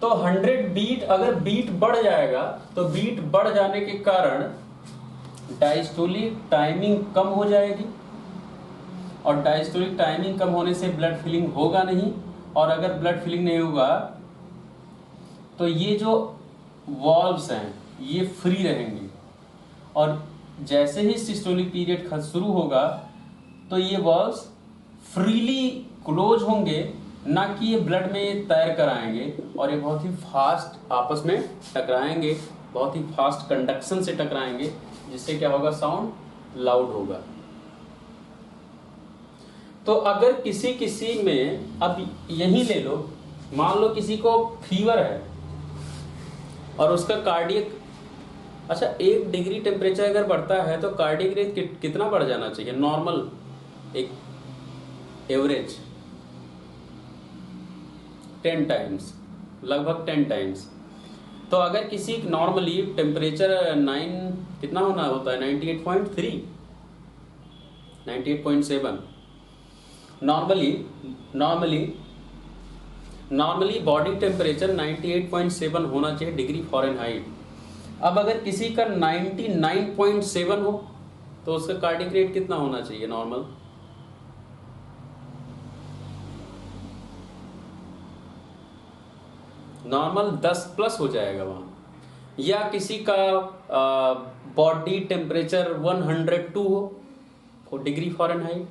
तो 100 बीट, अगर बीट बढ़ जाएगा तो बीट बढ़ जाने के कारण डायस्टोलिक टाइमिंग कम हो जाएगी, और डायस्टोलिक टाइमिंग कम होने से ब्लड फिलिंग होगा नहीं, और अगर ब्लड फिलिंग नहीं होगा तो ये जो वॉल्व्स हैं ये फ्री रहेंगे, और जैसे ही सिस्टोलिक पीरियड शुरू होगा तो ये वॉल्व्स फ्रीली क्लोज होंगे, ना कि ये ब्लड में तैर कर आएंगे, और ये बहुत ही फास्ट आपस में टकराएंगे, बहुत ही फास्ट कंडक्शन से टकराएंगे, जिससे क्या होगा, साउंड लाउड होगा। तो अगर किसी किसी में, अब यही ले लो, मान लो किसी को फीवर है और उसका कार्डियक, अच्छा 1 डिग्री टेम्परेचर अगर बढ़ता है तो कार्डियक रेट कितना बढ़ जाना चाहिए नॉर्मल, एक एवरेज 10 टाइम्स, लगभग 10 टाइम्स। तो अगर किसी नॉर्मली टेम्परेचर 9 कितना होना होता है, 98.3, 98.7 नॉर्मली बॉडी टेम्परेचर 98.7 होना चाहिए डिग्री फ़ारेनहाइट। अब अगर किसी का 99.7 हो तो उसका कार्डियक रेट कितना होना चाहिए नॉर्मल, नॉर्मल 10 प्लस हो जाएगा वहाँ। या किसी का बॉडी टेम्परेचर 102 हो degree Fahrenheit,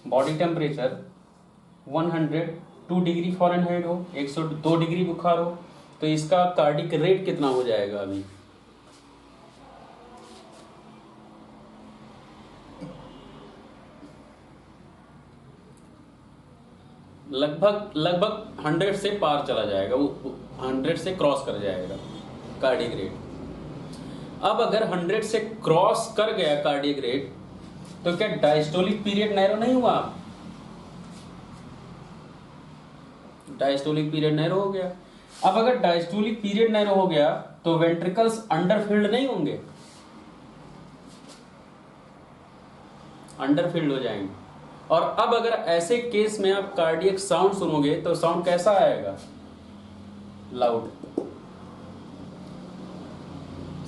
body temperature 102 degree Fahrenheit हो, 102 डिग्री बुखार हो, तो इसका कार्डियक रेट कितना हो जाएगा अभी, लगभग 100 से पार चला जाएगा, वो 100 से क्रॉस कर जाएगा कार्डियक रेट। अब अगर 100 से क्रॉस कर गया कार्डियक रेट तो क्या डायस्टोलिक पीरियड नैरो नहीं हुआ, डायस्टोलिक पीरियड नैरो हो गया। अब अगर डायस्टोलिक पीरियड नैरो हो गया तो वेंट्रिकल्स अंडरफिल्ड नहीं होंगे, अंडरफिल्ड हो जाएंगे। और अब अगर ऐसे केस में आप कार्डियक साउंड सुनोगे तो साउंड कैसा आएगा, लाउड,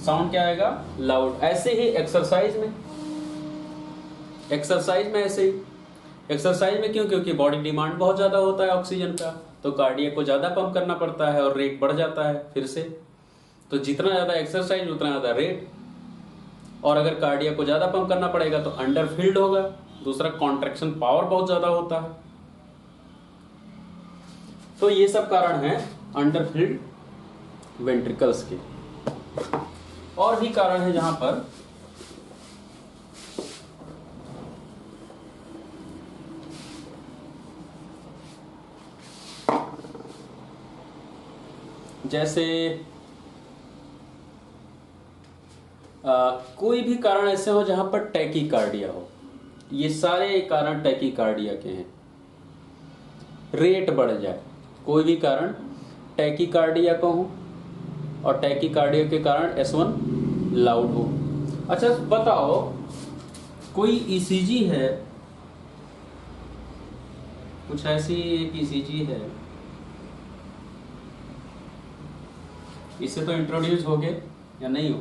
साउंड क्या आएगा, लाउड। ऐसे ही एक्सरसाइज में ऐसे ही एक्सरसाइज में क्यों, क्योंकि बॉडी डिमांड बहुत ज्यादा होता है ऑक्सीजन का, तो कार्डियक को ज्यादा पंप करना पड़ता है और रेट बढ़ जाता है फिर से। तो जितना ज्यादा एक्सरसाइज उतना ज्यादा रेट, और अगर कार्डियक को ज्यादा पंप करना पड़ेगा तो अंडरफिल्ड होगा, दूसरा कॉन्ट्रैक्शन पावर बहुत ज्यादा होता है। तो ये सब कारण है अंडरफिल्ड वेंट्रिकल्स के। और भी कारण है जहां पर जैसे कोई भी कारण ऐसे हो जहां पर टैकीकार्डिया हो, ये सारे कारण टैकीकार्डिया के हैं। रेट बढ़ जाए, कोई भी कारण टैकीकार्डिया का हो, और टैकीकार्डिया के कारण S1 लाउड हो। अच्छा बताओ, कोई ईसीजी है, कुछ ऐसी एक ईसीजी है, इससे तो इंट्रोड्यूस हो गए या नहीं हो,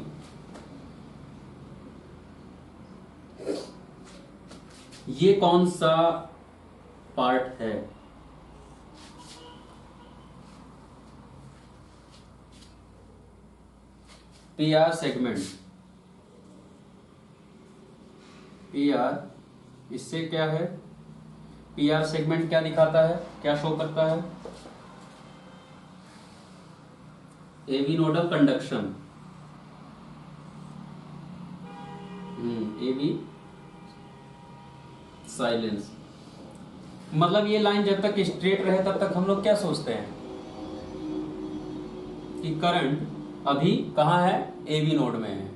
ये कौन सा पार्ट है, पीआर सेगमेंट, पीआर, इससे क्या है, पीआर सेगमेंट क्या दिखाता है, क्या शो करता है, एवी नोडल कंडक्शन, एवी साइलेंस। मतलब ये लाइन जब तक स्ट्रेट रहे तब तक हम लोग क्या सोचते हैं कि करंट अभी कहाँ है, एवी नोड में है,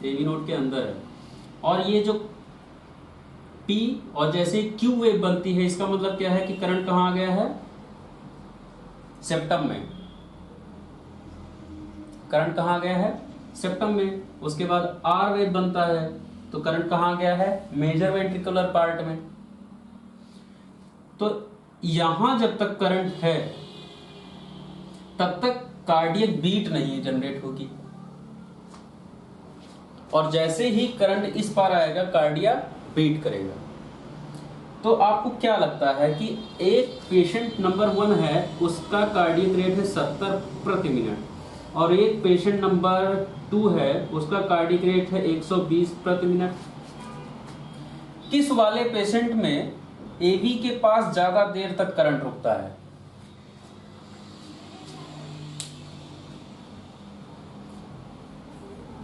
एवी नोड के अंदर है। और ये जो P और जैसे Q वेव बनती है, इसका मतलब क्या है कि करंट कहाँ आ गया है, सेप्टम में, करंट कहाँ गया है, सेप्टम में। उसके बाद R वेव बनता है तो करंट कहाँ गया है, मेजर वेंट्रिकुलर पार्ट में। तो यहां जब तक करंट है तब तक कार्डियक बीट नहीं जनरेट होगी, और जैसे ही करंट इस पार आएगा कार्डिया बीट करेगा। तो आपको क्या लगता है कि एक पेशेंट नंबर 1 है, उसका कार्डियक रेट है 70 प्रति मिनट, और एक पेशेंट नंबर 2 है, उसका कार्डियक रेट है 120 प्रति मिनट। किस वाले पेशेंट में एबी के पास ज्यादा देर तक करंट रुकता है?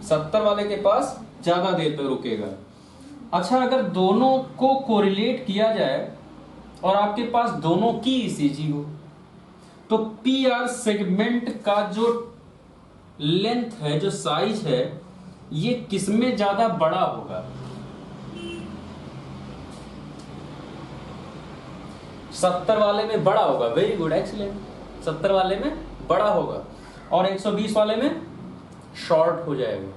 सत्तर वाले के पास ज्यादा देर तक रुकेगा। अच्छा, अगर दोनों को कोरिलेट किया जाए और आपके पास दोनों की ईसीजी हो, तो पीआर सेगमेंट का जो लेंथ है, जो साइज है, ये किसमें ज्यादा बड़ा होगा? 70 वाले में बड़ा होगा। Very good, excellent. 70 वाले में बड़ा होगा और 120 वाले में शॉर्ट हो जाएगा।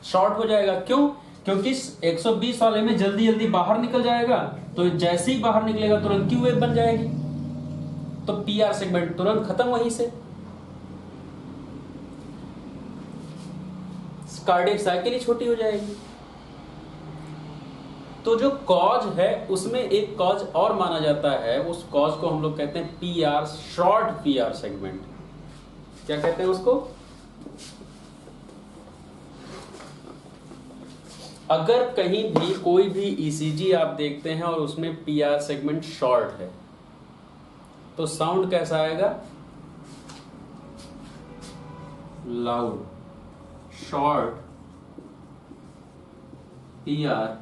शॉर्ट हो जाएगा क्यों? क्योंकि 120 वाले में जल्दी जल्दी बाहर निकल जाएगा, तो जैसे ही बाहर निकलेगा तुरंत क्यू वेव बन जाएगी, तो पीआर सेगमेंट तुरंत खत्म, वहीं से कार्डियक साइकिल ही छोटी हो जाएगी। तो जो कॉज है उसमें एक कॉज और माना जाता है, उस कॉज को हम लोग कहते हैं पीआर, शॉर्ट पीआर सेगमेंट। क्या कहते हैं उसको? अगर कहीं भी कोई भी ईसीजी आप देखते हैं और उसमें पीआर सेगमेंट शॉर्ट है, तो साउंड कैसा आएगा? Loud. Short PR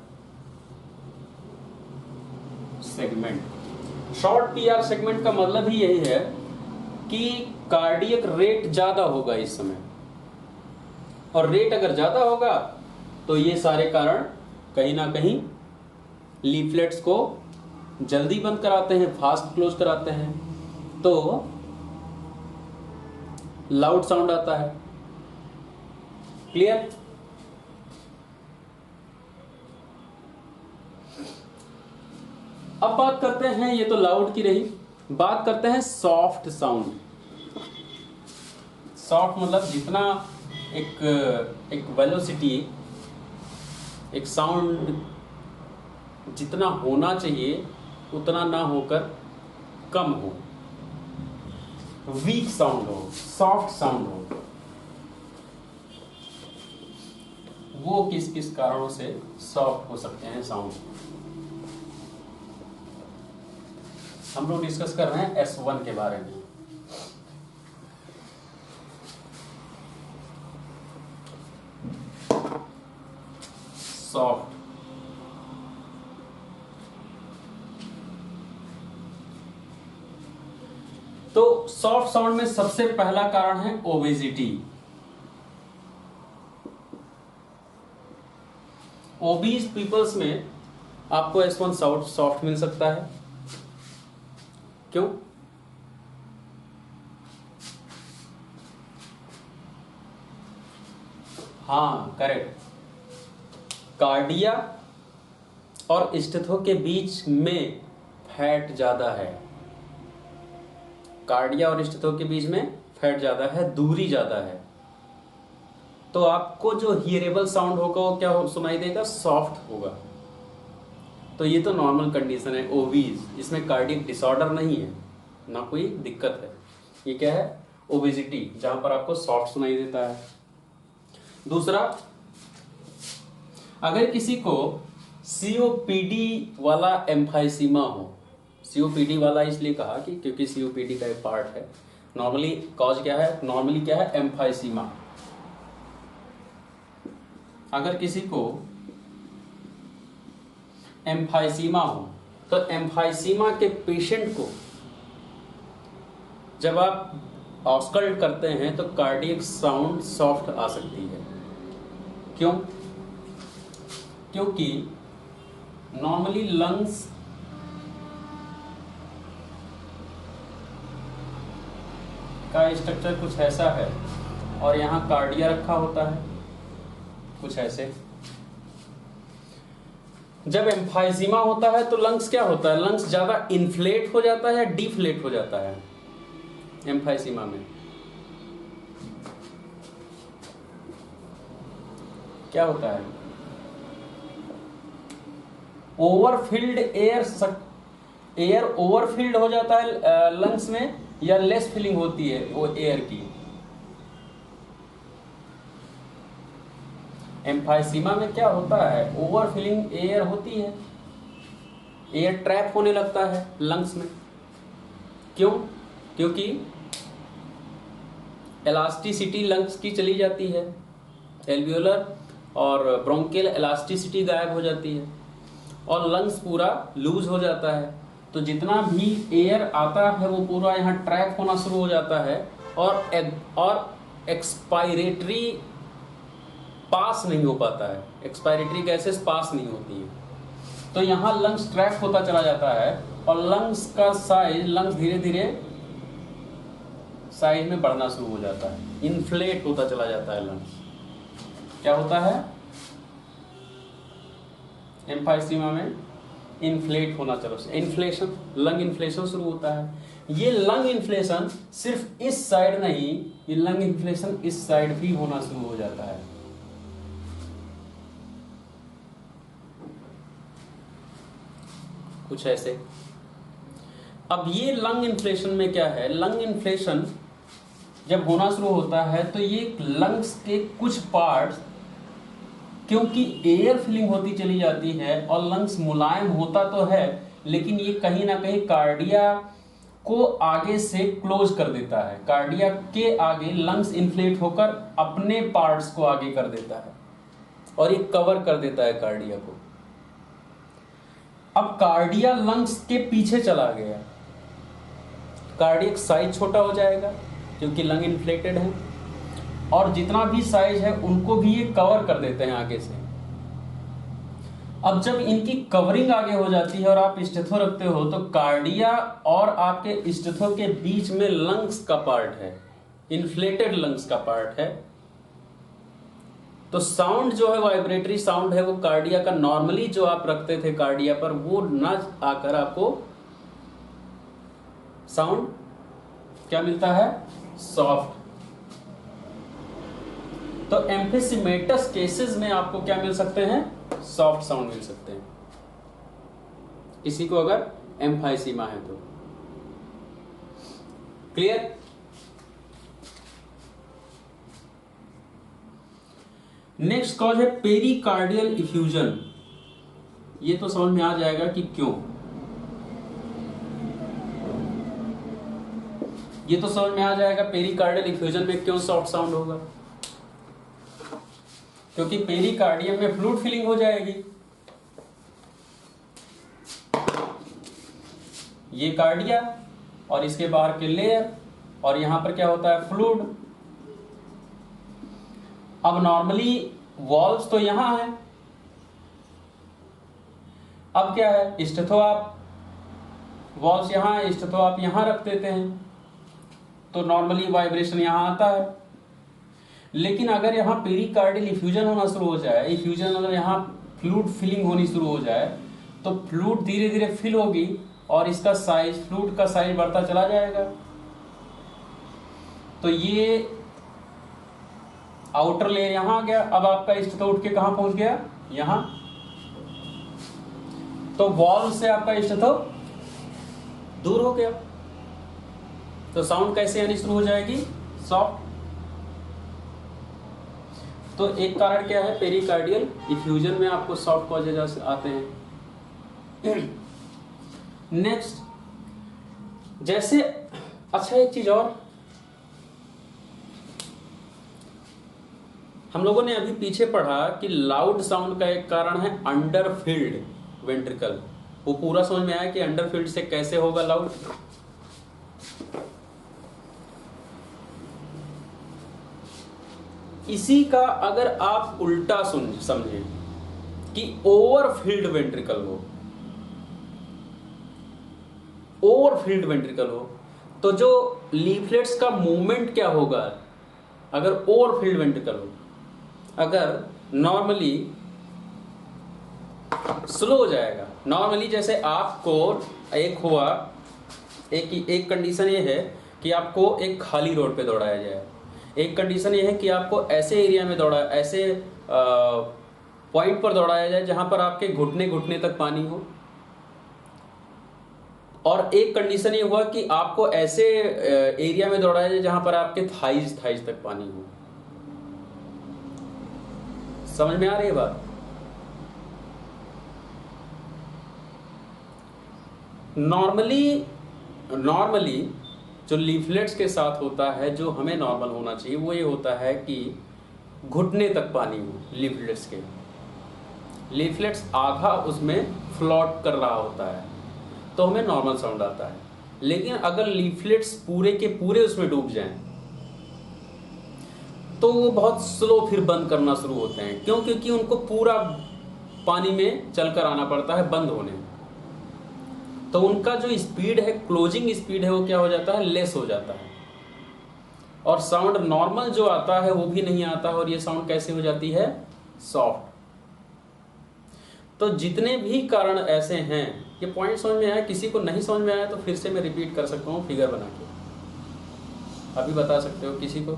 segment. Short PR segment का मतलब ही यही है कि कार्डियक रेट ज्यादा होगा इस समय, और रेट अगर ज्यादा होगा तो ये सारे कारण कहीं ना कहीं लीफलेट्स को जल्दी बंद कराते हैं, फास्ट क्लोज कराते हैं, तो लाउड साउंड आता है। क्लियर? अब बात करते हैं, ये तो लाउड की रही, बात करते हैं सॉफ्ट साउंड। सॉफ्ट मतलब जितना एक वेलोसिटी, एक साउंड जितना होना चाहिए उतना ना होकर कम हो, वीक साउंड हो, सॉफ्ट साउंड हो। वो किस किस कारणों से सॉफ्ट हो सकते हैं साउंड, हम लोग डिस्कस कर रहे हैं S1 के बारे में। सॉफ्ट, तो सॉफ्ट साउंड में सबसे पहला कारण है ओबेसिटी। ओबीज पीपल्स में आपको S1 सॉफ्ट मिल सकता है। क्यों? हाँ, करेक्ट। कार्डिया और स्टेथो के बीच में फैट ज्यादा है। कार्डिया और स्टेथो के बीच में फैट ज्यादा है, दूरी ज्यादा है, तो आपको जो हियरेबल साउंड होगा वो क्या सुनाई देगा? सॉफ्ट होगा। तो ये तो नॉर्मल कंडीशन है ओबीज, इसमें कार्डियक डिसऑर्डर नहीं है, ना कोई दिक्कत है। ये क्या है? ओबेसिटी, जहां पर आपको सॉफ्ट सुनाई देता है। दूसरा, अगर किसी को सीओपीडी वाला एम्फाइसीमा हो, सीओपीडी वाला इसलिए कहा कि क्योंकि सीओपीडी का एक पार्ट है। नॉर्मली कॉज क्या है? नॉर्मली क्या है? एम्फाइसीमा। अगर किसी को एम्फाइसीमा हो, तो एम्फाइसीमा के पेशेंट को जब आप ऑस्कल्ट करते हैं तो कार्डियक साउंड सॉफ्ट आ सकती है। क्यों? क्योंकि नॉर्मली लंग्स का स्ट्रक्चर कुछ ऐसा है और यहाँ कार्डिया रखा होता है कुछ ऐसे। जब एम्फाइसीमा होता है तो लंग्स क्या होता है, लंग्स ज्यादा इन्फ्लेट हो जाता है या डिफ्लेट हो जाता है एम्फाइसीमा में? क्या होता है? ओवरफिल्ड एयर ओवरफिल्ड हो जाता है लंग्स में, या लेस फिलिंग होती है वो एयर की? एम्फाइसीमा में क्या होता है, ओवरफिलिंग एयर होती है, एयर ट्रैप होने लगता है लंग्स में। क्यों? क्योंकि एलास्टिसिटी लंग्स की चली जाती है, एल्वियोलर और ब्रोंकियल एलास्टिसिटी गायब हो जाती है और लंग्स पूरा लूज हो जाता है। तो जितना भी एयर आता है वो पूरा यहाँ ट्रैप होना शुरू हो जाता है और एक्सपायरेटरी पास नहीं हो पाता है, एक्सपायरेटरी गैसेस पास नहीं होती है। तो यहाँ लंग्स ट्रैप होता चला जाता है और लंग्स का साइज, लंग्स धीरे धीरे साइज में बढ़ना शुरू हो जाता है, इन्फ्लेट होता चला जाता है लंग्स। क्या होता है एम्फाइसीमा में? इन्फ्लेट होना चलो, इन्फ्लेशन, लंग इन्फ्लेशन शुरू होता है। ये लंग इन्फ्लेशन सिर्फ इस साइड नहीं, ये लंग इन्फ्लेशन इस साइड भी होना शुरू हो जाता है। कुछ ऐसे। अब ये लंग इन्फ्लेशन में क्या है, लंग इन्फ्लेशन जब होना शुरू होता है तो ये लंग्स के कुछ पार्ट्स, क्योंकि एयर फिलिंग होती चली जाती है और लंग्स मुलायम होता तो है, लेकिन ये कहीं ना कहीं कार्डिया को आगे से क्लोज कर देता है। कार्डिया के आगे लंग्स इन्फ्लेट होकर अपने पार्ट्स को आगे कर देता है और ये कवर कर देता है कार्डिया को। अब कार्डिया लंग्स के पीछे चला गया, कार्डियक साइज छोटा हो जाएगा क्योंकि लंग इन्फ्लेटेड है, और जितना भी साइज है उनको भी ये कवर कर देते हैं आगे से। अब जब इनकी कवरिंग आगे हो जाती है और आप स्टेथो रखते हो तो कार्डिया और आपके स्टेथो के बीच में लंग्स का पार्ट है, इन्फ्लेटेड लंग्स का पार्ट है। तो साउंड जो है, वाइब्रेटरी साउंड है, वो कार्डिया का नॉर्मली जो आप रखते थे कार्डिया पर, वो न आकर आपको साउंड क्या मिलता है, सॉफ्ट। तो एम्फिसिमेटस केसेस में आपको क्या मिल सकते हैं, सॉफ्ट साउंड मिल सकते हैं किसी को अगर एम्फाइसीमा है तो। क्लियर? नेक्स्ट कॉज है पेरिकार्डियल इफ्यूजन। ये तो समझ में आ जाएगा कि क्यों, ये तो समझ में आ जाएगा पेरिकार्डियल इफ्यूजन में क्यों सॉफ्ट साउंड होगा। क्योंकि पेरिकार्डियम में फ्लूइड फिलिंग हो जाएगी। ये कार्डिया और इसके बाहर के लेयर, और यहां पर क्या होता है, फ्लूइड। अब नॉर्मली वॉल्व्स तो यहां है, अब क्या है, स्टेथो आप, वॉल्व्स यहां है, स्टेथो आप यहां रख देते हैं तो नॉर्मली वाइब्रेशन यहां आता है। लेकिन अगर यहाँ पेरिकार्डियल इफ्यूजन होना शुरू हो जाए, इफ्यूजन अगर यहाँ फ्लूइड फिलिंग होनी शुरू हो जाए तो फ्लूइड धीरे धीरे फिल होगी और इसका साइज, फ्लूइड का साइज बढ़ता चला जाएगा। तो ये आउटर लेयर यहां आ गया, अब आपका स्टेथो उठ के कहां पहुंच गया, यहां। तो वॉल्व से आपका स्टेथो दूर हो गया, तो साउंड कैसे आनी शुरू हो जाएगी, सॉफ्ट। तो एक कारण क्या है, पेरिकार्डियल इफ्यूजन में आपको सॉफ्ट कॉजेज आते हैं। नेक्स्ट, जैसे, अच्छा एक चीज और, हम लोगों ने अभी पीछे पढ़ा कि लाउड साउंड का एक कारण है अंडरफिल्ड वेंट्रिकल। वो पूरा समझ में आया कि अंडरफिल्ड से कैसे होगा लाउड। इसी का अगर आप उल्टा समझें कि ओवरफिल्ड वेंट्रिकल हो, ओवरफिल्ड वेंट्रिकल हो, तो जो लीफलेट्स का मूवमेंट क्या होगा अगर ओवरफिल्ड वेंट्रिकल हो। अगर नॉर्मली स्लो हो जाएगा। नॉर्मली जैसे आपको एक हुआ, एक कंडीशन ये है कि आपको एक खाली रोड पे दौड़ाया जाए, एक कंडीशन ये है कि आपको ऐसे एरिया में ऐसे पॉइंट पर दौड़ाया जाए जहां पर आपके घुटने घुटने तक पानी हो, और एक कंडीशन ये हुआ कि आपको ऐसे एरिया में दौड़ाया जाए जहां पर आपके थाइज तक पानी हो। समझ में आ रही है बात? नॉर्मली जो लीफलेट्स के साथ होता है, जो हमें नॉर्मल होना चाहिए वो ये होता है कि घुटने तक पानी हो लीफलेट्स के। लीफलेट्स आधा उसमें फ्लोट कर रहा होता है तो हमें नॉर्मल साउंड आता है। लेकिन अगर लीफलेट्स पूरे के पूरे उसमें डूब जाएं तो वो बहुत स्लो फिर बंद करना शुरू होते हैं। क्यों? क्योंकि उनको पूरा पानी में चलकर आना पड़ता है बंद होने, तो उनका जो स्पीड है, क्लोजिंग स्पीड है, वो क्या हो जाता है, लेस हो जाता है, और साउंड नॉर्मल जो आता है वो भी नहीं आता, और ये साउंड कैसे हो जाती है, सॉफ्ट। तो जितने भी कारण ऐसे हैं, ये पॉइंट समझ में आया? किसी को नहीं समझ में आया तो फिर से मैं रिपीट कर सकता हूँ फिगर बना के, अभी बता सकते हो किसी को।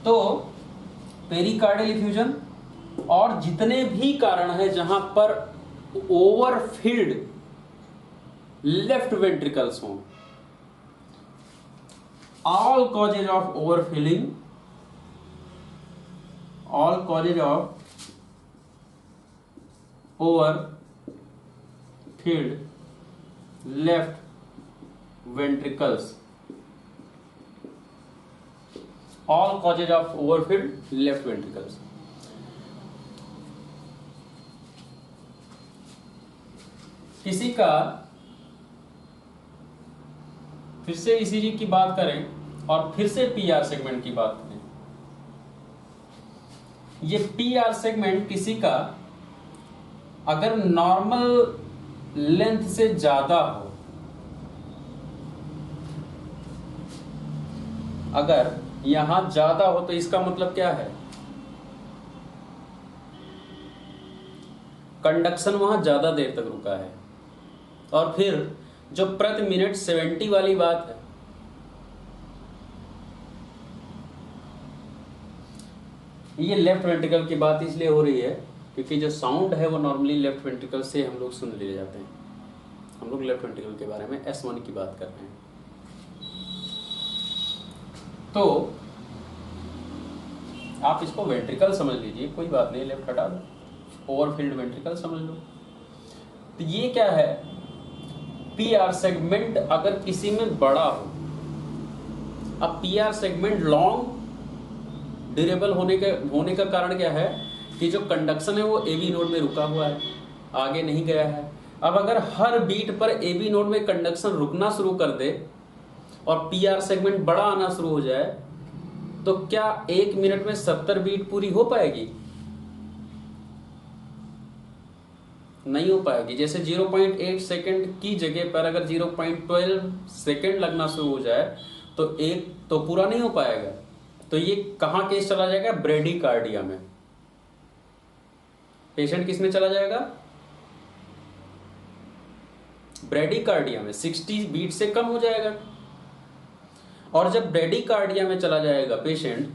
तो पेरिकार्डियल इफ्यूजन और जितने भी कारण हैं जहां पर ओवरफिल्ड लेफ्ट वेंट्रिकल्स हों, all causes of overfilling, all causes of overfilled left ventricles, all causes of overfilled left ventricles। किसी का फिर से ईसीजी की बात करें और फिर से पीआर सेगमेंट की बात करें। ये पीआर सेगमेंट किसी का अगर नॉर्मल लेंथ से ज्यादा हो, अगर यहां ज्यादा हो तो इसका मतलब क्या है, कंडक्शन वहां ज्यादा देर तक रुका है। और फिर जो प्रति मिनट 70 वाली बात है, ये लेफ्ट वेंट्रिकल की बात इसलिए हो रही है क्योंकि जो साउंड है वो नॉर्मली लेफ्ट वेंट्रिकल से हम लोग सुन ले जाते हैं। हम लोग लेफ्ट वेंट्रिकल के बारे में S1 की बात कर रहे हैं। तो आप इसको वेंट्रिकल समझ लीजिए, कोई बात नहीं, लेफ्ट हटा दो, ओवरफिल्ड वेंट्रिकल समझ लो। तो ये क्या है, पीआर सेगमेंट अगर किसी में बड़ा हो, अब पीआर सेगमेंट लॉन्ग ड्यूरेबल होने का कारण क्या है कि जो कंडक्शन है वो एबी नोड में रुका हुआ है, आगे नहीं गया है। अब अगर हर बीट पर एबी नोड में कंडक्शन रुकना शुरू कर दे और पीआर सेगमेंट बड़ा आना शुरू हो जाए तो क्या 1 मिनट में 70 बीट पूरी हो पाएगी? नहीं हो पाएगी। जैसे 0.8 सेकेंड की जगह पर अगर 0.12 सेकेंड लगना शुरू हो जाए तो पूरा नहीं हो पाएगा। तो ये कहां केस चला जाएगा, ब्रेडिकार्डिया में। पेशेंट किस में चला जाएगा, ब्रेडिकार्डिया में। 60 बीट से कम हो जाएगा। और जब ब्रेडिकार्डिया में चला जाएगा पेशेंट,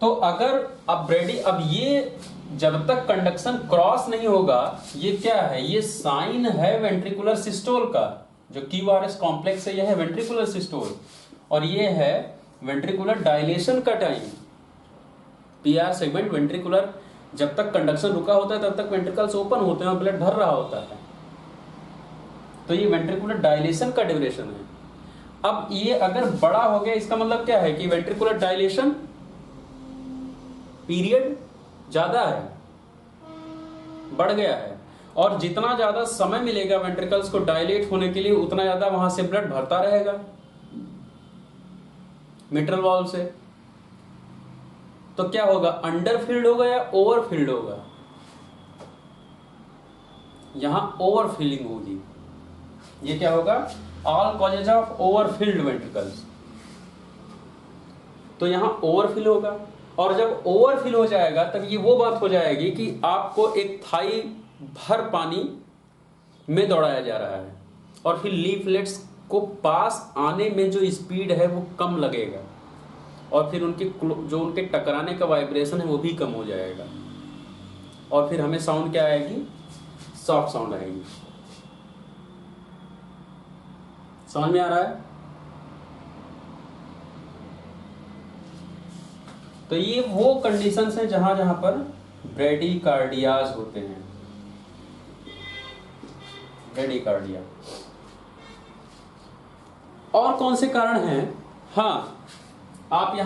तो अगर अब ये जब तक कंडक्शन क्रॉस नहीं होगा, ये क्या है, ये साइन है वेंट्रिकुलर सिस्टोल का। जो क्यूआरएस कॉम्प्लेक्स है, यह है वेंट्रिकुलर सिस्टोल, और ये है वेंट्रिकुलर डायलेशन का टाइम। पीआर सेगमेंट वेंट्रिकुलर, जब तक कंडक्शन रुका होता है तब तक वेंट्रिकल्स ओपन होते हैं और ब्लड भर रहा होता है। तो ये वेंट्रिकुलर डायलेशन का ड्यूरेशन है। अब ये अगर बड़ा हो गया, इसका मतलब क्या है कि वेंट्रिकुलर डायलेशन पीरियड ज्यादा है, बढ़ गया है, और जितना ज्यादा समय मिलेगा वेंट्रिकल्स को डायलेट होने के लिए, उतना ज्यादा वहां से ब्लड भरता रहेगा मिट्रल वाल्व से। तो क्या होगा, अंडरफिल्ड होगा या ओवरफिल्ड होगा? यहां ओवरफिलिंग होगी। ये क्या होगा, all causes of overfilled ventricles. तो यहां ओवरफिल होगा, और जब ओवरफिल हो जाएगा तब ये वो बात हो जाएगी कि आपको एक थाई भर पानी में दौड़ाया जा रहा है और फिर लीफलेट्स को पास आने में जो स्पीड है वो कम लगेगा और फिर जो उनके टकराने का वाइब्रेशन है वो भी कम हो जाएगा और फिर हमें साउंड क्या आएगी, सॉफ्ट साउंड आएगी। समझ में आ रहा है? तो ये वो कंडीशंस हैं जहां जहां पर ब्रेडिकार्डियाज होते हैं। ब्रेडिकार्डिया और कौन से कारण हैं? हाँ, आप यहां